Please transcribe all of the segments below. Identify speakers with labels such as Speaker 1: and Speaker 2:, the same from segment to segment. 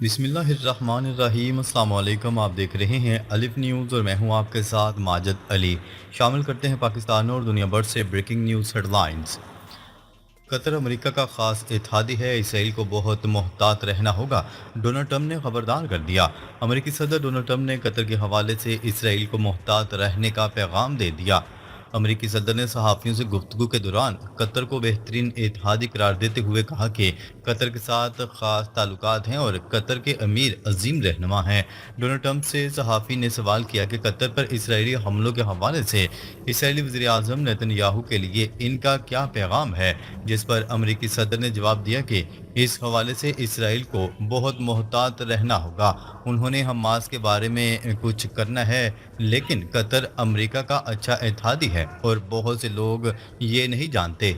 Speaker 1: بسم اللہ الرحمن الرحیم۔ السلام علیکم، آپ دیکھ رہے ہیں الف نیوز اور میں ہوں آپ کے ساتھ ماجد علی۔ شامل کرتے ہیں پاکستان اور دنیا بھر سے بریکنگ نیوز ہیڈ لائنز۔ قطر امریکہ کا خاص اتحادی ہے، اسرائیل کو بہت محتاط رہنا ہوگا، ڈونلڈ ٹرمپ نے خبردار کر دیا۔ امریکی صدر ڈونلڈ ٹرمپ نے قطر کے حوالے سے اسرائیل کو محتاط رہنے کا پیغام دے دیا۔ امریکی صدر نے صحافیوں سے گفتگو کے دوران قطر کو بہترین اتحادی قرار دیتے ہوئے کہا کہ قطر کے ساتھ خاص تعلقات ہیں اور قطر کے امیر عظیم رہنما ہیں۔ ڈونلڈ ٹرمپ سے صحافی نے سوال کیا کہ قطر پر اسرائیلی حملوں کے حوالے سے اسرائیلی وزیر اعظم نیتن یاہو کے لیے ان کا کیا پیغام ہے، جس پر امریکی صدر نے جواب دیا کہ اس حوالے سے اسرائیل کو بہت محتاط رہنا ہوگا۔ انہوں نے حماس کے بارے میں کچھ کرنا ہے، لیکن قطر امریکہ کا اچھا اتحادی ہے اور بہت سے لوگ یہ نہیں جانتے۔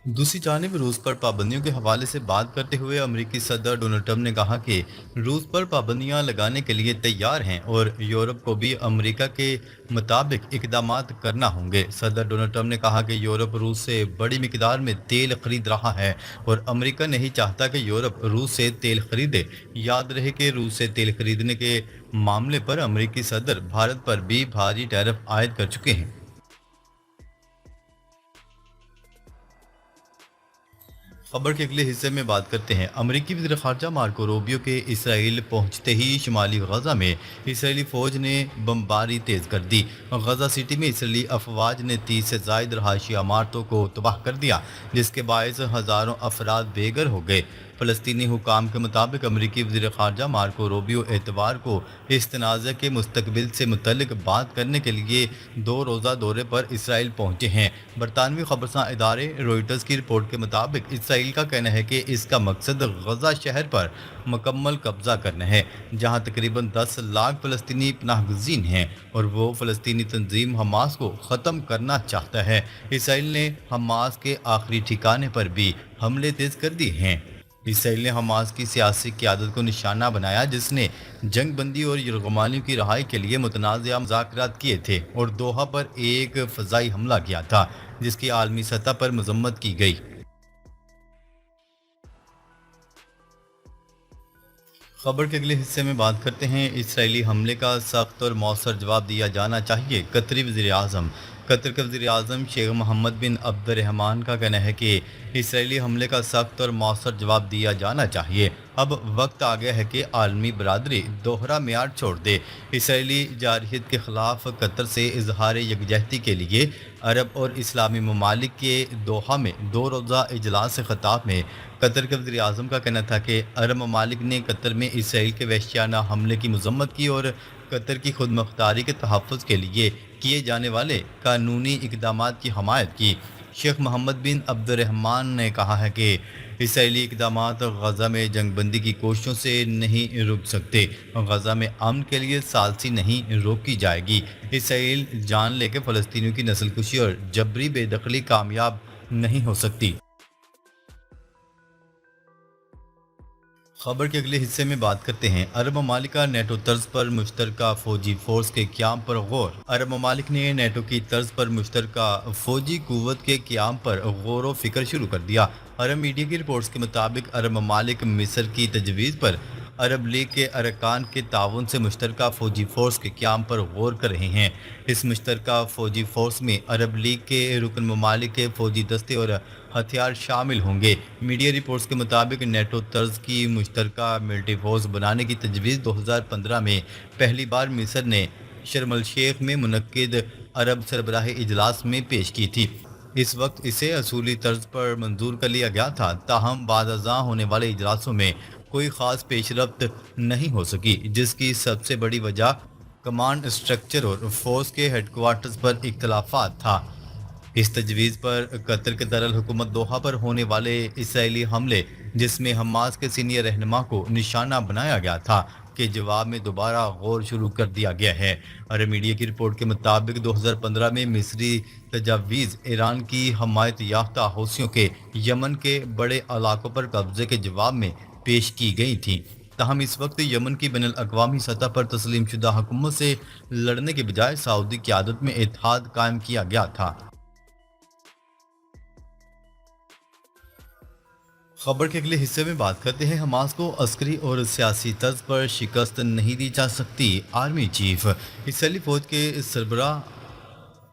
Speaker 1: دوسری جانب روس پر پابندیوں کے حوالے سے بات کرتے ہوئے امریکی صدر ڈونلڈ ٹرمپ نے کہا کہ روس پر پابندیاں لگانے کے لیے تیار ہیں اور یورپ کو بھی امریکہ کے مطابق اقدامات کرنا ہوں گے۔ صدر ڈونلڈ ٹرمپ نے کہا کہ یورپ روس سے بڑی مقدار میں تیل خرید رہا ہے اور امریکہ نہیں چاہتا کہ یورپ روس سے تیل خریدے۔ یاد رہے کہ روس سے تیل خریدنے کے معاملے پر امریکی صدر بھارت پر بھی بھاری ٹیرف عائد کر چکے ہیں۔ خبر کے اگلے حصے میں بات کرتے ہیں۔ امریکی وزیر خارجہ مارکو روبیو کے اسرائیل پہنچتے ہی شمالی غزہ میں اسرائیلی فوج نے بمباری تیز کر دی۔ غزہ سٹی میں اسرائیلی افواج نے 30 سے زائد رہائشی عمارتوں کو تباہ کر دیا، جس کے باعث ہزاروں افراد بے گھر ہو گئے۔ فلسطینی حکام کے مطابق امریکی وزیر خارجہ مارکو روبیو اتوار کو اس تنازع کے مستقبل سے متعلق بات کرنے کے لیے 2 روزہ دورے پر اسرائیل پہنچے ہیں۔ برطانوی خبرساں ادارے روئٹرز کی رپورٹ کے مطابق اسرائیل کا کہنا ہے کہ اس کا مقصد غزہ شہر پر مکمل قبضہ کرنا ہے، جہاں تقریباً 10 لاکھ فلسطینی پناہ گزین ہیں، اور وہ فلسطینی تنظیم حماس کو ختم کرنا چاہتا ہے۔ اسرائیل نے حماس کے آخری ٹھکانے پر بھی حملے تیز کر دیے ہیں۔ اسرائیل نے حماس کی سیاسی قیادت کو نشانہ بنایا، جس نے جنگ بندی اور یرغمالیوں کی رہائی کے لیے متنازع مذاکرات کیے تھے اور دوحہ پر ایک فضائی حملہ کیا تھا، جس کی عالمی سطح پر مذمت کی گئی۔ خبر کے اگلے حصے میں بات کرتے ہیں۔ اسرائیلی حملے کا سخت اور مؤثر جواب دیا جانا چاہیے، قطری وزیر اعظم۔ قطر کے وزیر اعظم شیخ محمد بن عبد الرحمان کا کہنا ہے کہ اسرائیلی حملے کا سخت اور مؤثر جواب دیا جانا چاہیے۔ اب وقت آ گیا ہے کہ عالمی برادری دوہرا معیار چھوڑ دے۔ اسرائیلی جارحیت کے خلاف قطر سے اظہار یکجہتی کے لیے عرب اور اسلامی ممالک کے دوحہ میں 2 روزہ اجلاس سے خطاب میں قطر کے وزیر اعظم کا کہنا تھا کہ عرب ممالک نے قطر میں اسرائیل کے وحشیانہ حملے کی مذمت کی اور قطر کی خود مختاری کے تحفظ کے لیے کیے جانے والے قانونی اقدامات کی حمایت کی۔ شیخ محمد بن عبد الرحمان نے کہا ہے کہ اسرائیلی اقدامات غزہ میں جنگ بندی کی کوششوں سے نہیں رک سکتے۔ غزہ میں امن کے لیے ثالثی نہیں روکی جائے گی۔ اسرائیل جان لے کے فلسطینیوں کی نسل کشی اور جبری بے دخلی کامیاب نہیں ہو سکتی۔ خبر کے اگلے حصے میں بات کرتے ہیں۔ عرب ممالک کا نیٹو طرز پر مشترکہ فوجی فورس کے قیام پر غور۔ عرب ممالک نے نیٹو کی طرز پر مشترکہ فوجی قوت کے قیام پر غور و فکر شروع کر دیا۔ عرب میڈیا کی رپورٹس کے مطابق عرب ممالک مصر کی تجویز پر عرب لیگ کے ارکان کے تعاون سے مشترکہ فوجی فورس کے قیام پر غور کر رہے ہیں۔ اس مشترکہ فوجی فورس میں عرب لیگ کے رکن ممالک کے فوجی دستے اور ہتھیار شامل ہوں گے۔ میڈیا رپورٹس کے مطابق نیٹو طرز کی مشترکہ ملٹری فورس بنانے کی تجویز 2015 میں پہلی بار مصر نے شرم الشیخ میں منعقد عرب سربراہی اجلاس میں پیش کی تھی۔ اس وقت اسے اصولی طرز پر منظور کر لیا گیا تھا، تاہم بعد ازاں ہونے والے اجلاسوں میں کوئی خاص پیش رفت نہیں ہو سکی، جس کی سب سے بڑی وجہ کمانڈ اسٹرکچر اور فورس کے ہیڈ کوارٹرز پر اختلافات تھا۔ اس تجویز پر قطر کے دارالحکومت دوحہ پر ہونے والے اسرائیلی حملے، جس میں حماس کے سینئر رہنما کو نشانہ بنایا گیا تھا، کے جواب میں دوبارہ غور شروع کر دیا گیا ہے۔ عرب میڈیا کی رپورٹ کے مطابق 2015 میں مصری تجاویز ایران کی حمایت یافتہ حوثیوں کے یمن کے بڑے علاقوں پر قبضے کے جواب میں پیش کی گئی تھیں، تاہم اس وقت یمن کی بین الاقوامی سطح پر تسلیم شدہ حکومت سے لڑنے کے بجائے سعودی قیادت میں اتحاد قائم کیا گیا تھا۔ خبر کے اگلے حصے میں بات کرتے ہیں حماس کو عسکری اور سیاسی طرز پر شکست نہیں دی جا سکتی۔ آرمی چیف اسرائیلی فوج کے سربراہ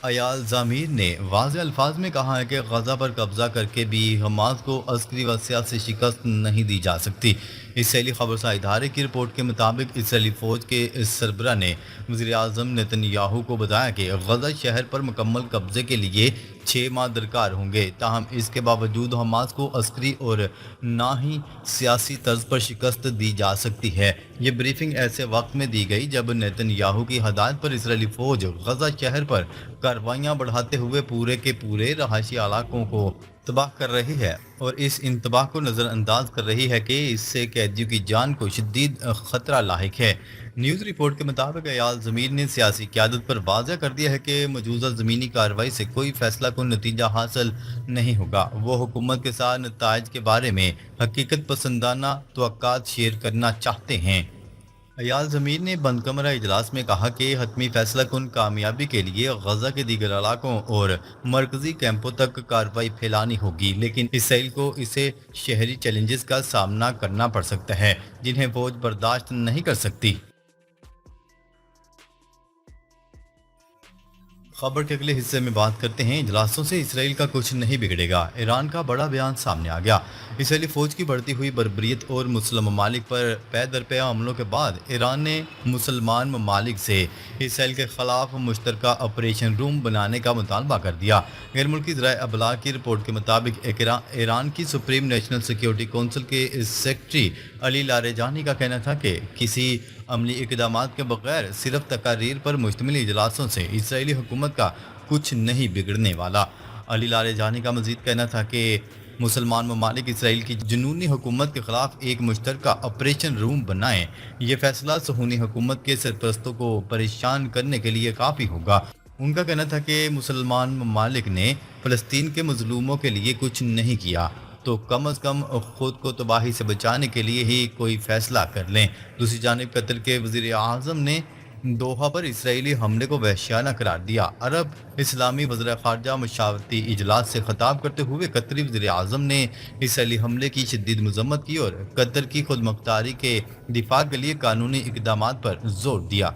Speaker 1: ایال زمیر نے واضح الفاظ میں کہا ہے کہ غزہ پر قبضہ کر کے بھی حماس کو عسکری و سیاسی شکست نہیں دی جا سکتی۔ اسرائیلی خبرساں ادارے کی رپورٹ کے مطابق اسرائیلی فوج کے سربراہ نے وزیر اعظم نیتن یاہو کو بتایا کہ غزہ شہر پر مکمل قبضے کے لیے 6 ماہ درکار ہوں گے، تاہم اس کے باوجود حماس کو عسکری اور نہ ہی سیاسی طرز پر شکست دی جا سکتی ہے۔ یہ بریفنگ ایسے وقت میں دی گئی جب نیتن یاہو کی ہدایت پر اسرائیلی فوج غزہ شہر پر کارروائیاں بڑھاتے ہوئے پورے کے پورے رہائشی علاقوں کو تباہ کر رہی ہے اور اس انتباہ کو نظر انداز کر رہی ہے کہ اس سے قیدیوں کی جان کو شدید خطرہ لاحق ہے۔ نیوز رپورٹ کے مطابق ایال زمیر نے سیاسی قیادت پر واضح کر دیا ہے کہ موجودہ زمینی کارروائی سے کوئی فیصلہ کن نتیجہ حاصل نہیں ہوگا۔ وہ حکومت کے ساتھ نتائج کے بارے میں حقیقت پسندانہ توقعات شیئر کرنا چاہتے ہیں۔ ایال زمیر نے بند کمرہ اجلاس میں کہا کہ حتمی فیصلہ کن کامیابی کے لیے غزہ کے دیگر علاقوں اور مرکزی کیمپوں تک کارروائی پھیلانی ہوگی، لیکن اسرائیل کو اسے شہری چیلنجز کا سامنا کرنا پڑ سکتا ہے جنہیں فوج برداشت نہیں کر سکتی۔ خبر کے اگلے حصے میں بات کرتے ہیں اجلاسوں سے اسرائیل کا کچھ نہیں بگڑے گا، ایران کا بڑا بیان سامنے آ گیا۔ اسرائیلی فوج کی بڑھتی ہوئی بربریت اور مسلم ممالک پر پے در پے حملوں کے بعد ایران نے مسلمان ممالک سے اسرائیل کے خلاف مشترکہ آپریشن روم بنانے کا مطالبہ کر دیا۔ غیر ملکی ذرائع ابلاغ کی رپورٹ کے مطابق ایران کی سپریم نیشنل سیکیورٹی کونسل کے سیکرٹری علی لاریجانی کا کہنا تھا کہ کسی عملی اقدامات کے بغیر صرف تقاریر پر مشتمل اجلاسوں سے اسرائیلی حکومت کا کچھ نہیں بگڑنے والا۔ علی لاریجانی کا مزید کہنا تھا کہ مسلمان ممالک اسرائیل کی جنونی حکومت کے خلاف ایک مشترکہ آپریشن روم بنائیں۔ یہ فیصلہ صہیونی حکومت کے سرپرستوں کو پریشان کرنے کے لیے کافی ہوگا۔ ان کا کہنا تھا کہ مسلمان ممالک نے فلسطین کے مظلوموں کے لیے کچھ نہیں کیا تو کم از کم خود کو تباہی سے بچانے کے لیے ہی کوئی فیصلہ کر لیں۔ دوسری جانب قطر کے وزیر اعظم نے دوحہ پر اسرائیلی حملے کو وحشیانہ قرار دیا۔ عرب اسلامی وزراء خارجہ مشاورتی اجلاس سے خطاب کرتے ہوئے قطری وزیر اعظم نے اسرائیلی حملے کی شدید مذمت کی اور قطر کی خود مختاری کے دفاع کے لیے قانونی اقدامات پر زور دیا۔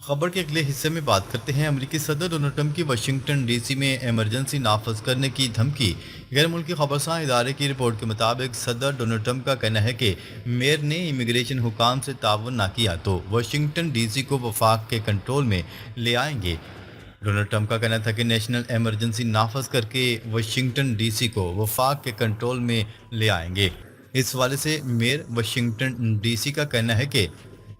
Speaker 1: خبر کے اگلے حصے میں بات کرتے ہیں امریکی صدر ڈونلڈ ٹرمپ کی واشنگٹن ڈی سی میں ایمرجنسی نافذ کرنے کی دھمکی۔ غیر ملکی خبرساں ادارے کی رپورٹ کے مطابق صدر ڈونلڈ ٹرمپ کا کہنا ہے کہ میئر نے امیگریشن حکام سے تعاون نہ کیا تو واشنگٹن ڈی سی کو وفاق کے کنٹرول میں لے آئیں گے۔ ڈونلڈ ٹرمپ کا کہنا تھا کہ نیشنل ایمرجنسی نافذ کر کے واشنگٹن ڈی سی کو وفاق کے کنٹرول میں لے آئیں گے۔ اس حوالے سے میئر واشنگٹن ڈی سی کا کہنا ہے کہ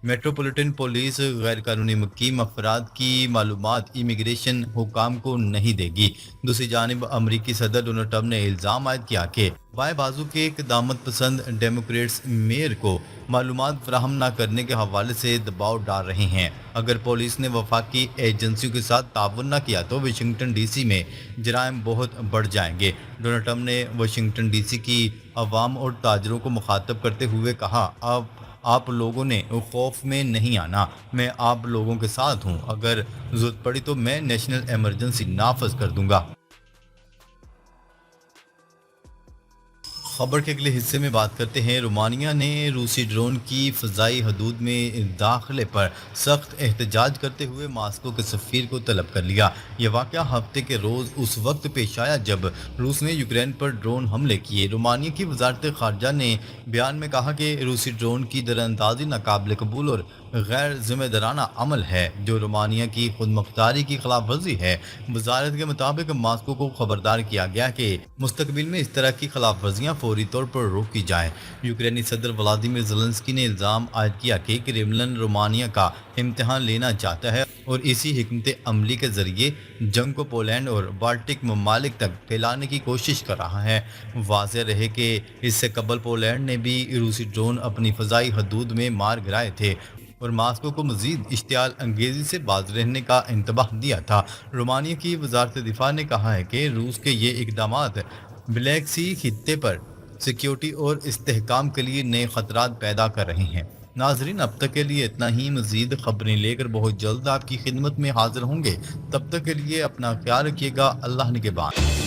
Speaker 1: میٹروپولیٹن پولیس غیر قانونی مقیم افراد کی معلومات امیگریشن حکام کو نہیں دے گی۔ دوسری جانب امریکی صدر ڈونلڈ ٹرمپ نے الزام عائد کیا کہ بائیں بازو کے قدامت پسند ڈیموکریٹس میئر کو معلومات فراہم نہ کرنے کے حوالے سے دباؤ ڈال رہے ہیں۔ اگر پولیس نے وفاقی ایجنسیوں کے ساتھ تعاون نہ کیا تو واشنگٹن ڈی سی میں جرائم بہت بڑھ جائیں گے۔ ڈونلڈ ٹرمپ نے واشنگٹن ڈی سی کی عوام اور تاجروں کو مخاطب کرتے ہوئے کہا، آپ لوگوں نے خوف میں نہیں آنا، میں آپ لوگوں کے ساتھ ہوں، اگر ضرورت پڑی تو میں نیشنل ایمرجنسی نافذ کر دوں گا۔ خبر کے اگلے حصے میں بات کرتے ہیں رومانیہ نے روسی ڈرون کی فضائی حدود میں داخلے پر سخت احتجاج کرتے ہوئے ماسکو کے سفیر کو طلب کر لیا۔ یہ واقعہ ہفتے کے روز اس وقت پیش آیا جب روس نے یوکرین پر ڈرون حملے کیے۔ رومانیہ کی وزارت خارجہ نے بیان میں کہا کہ روسی ڈرون کی دراندازی ناقابل قبول اور غیر ذمہ دارانہ عمل ہے جو رومانیہ کی خود مختاری کی خلاف ورزی ہے۔ وزارت کے مطابق ماسکو کو خبردار کیا گیا کہ مستقبل میں اس طرح کی خلاف ورزیاں فوری طور پر روکی جائیں۔ یوکرینی صدر ولادیمیر زیلنسکی نے الزام عائد کیا کہ کریملن رومانیہ کا امتحان لینا چاہتا ہے اور اسی حکمت عملی کے ذریعے جنگ کو پولینڈ اور بالٹک ممالک تک پھیلانے کی کوشش کر رہا ہے۔ واضح رہے کہ اس سے قبل پولینڈ نے بھی روسی ڈرون اپنی فضائی حدود میں مار گرائے تھے اور ماسکو کو مزید اشتعال انگیزی سے باز رہنے کا انتباہ دیا تھا۔ رومانیہ کی وزارت دفاع نے کہا ہے کہ روس کے یہ اقدامات بلیک سی خطے پر سیکیورٹی اور استحکام کے لیے نئے خطرات پیدا کر رہے ہیں۔ ناظرین اب تک کے لیے اتنا ہی، مزید خبریں لے کر بہت جلد آپ کی خدمت میں حاضر ہوں گے۔ تب تک کے لیے اپنا خیال رکھیے گا۔ اللہ نگہبان۔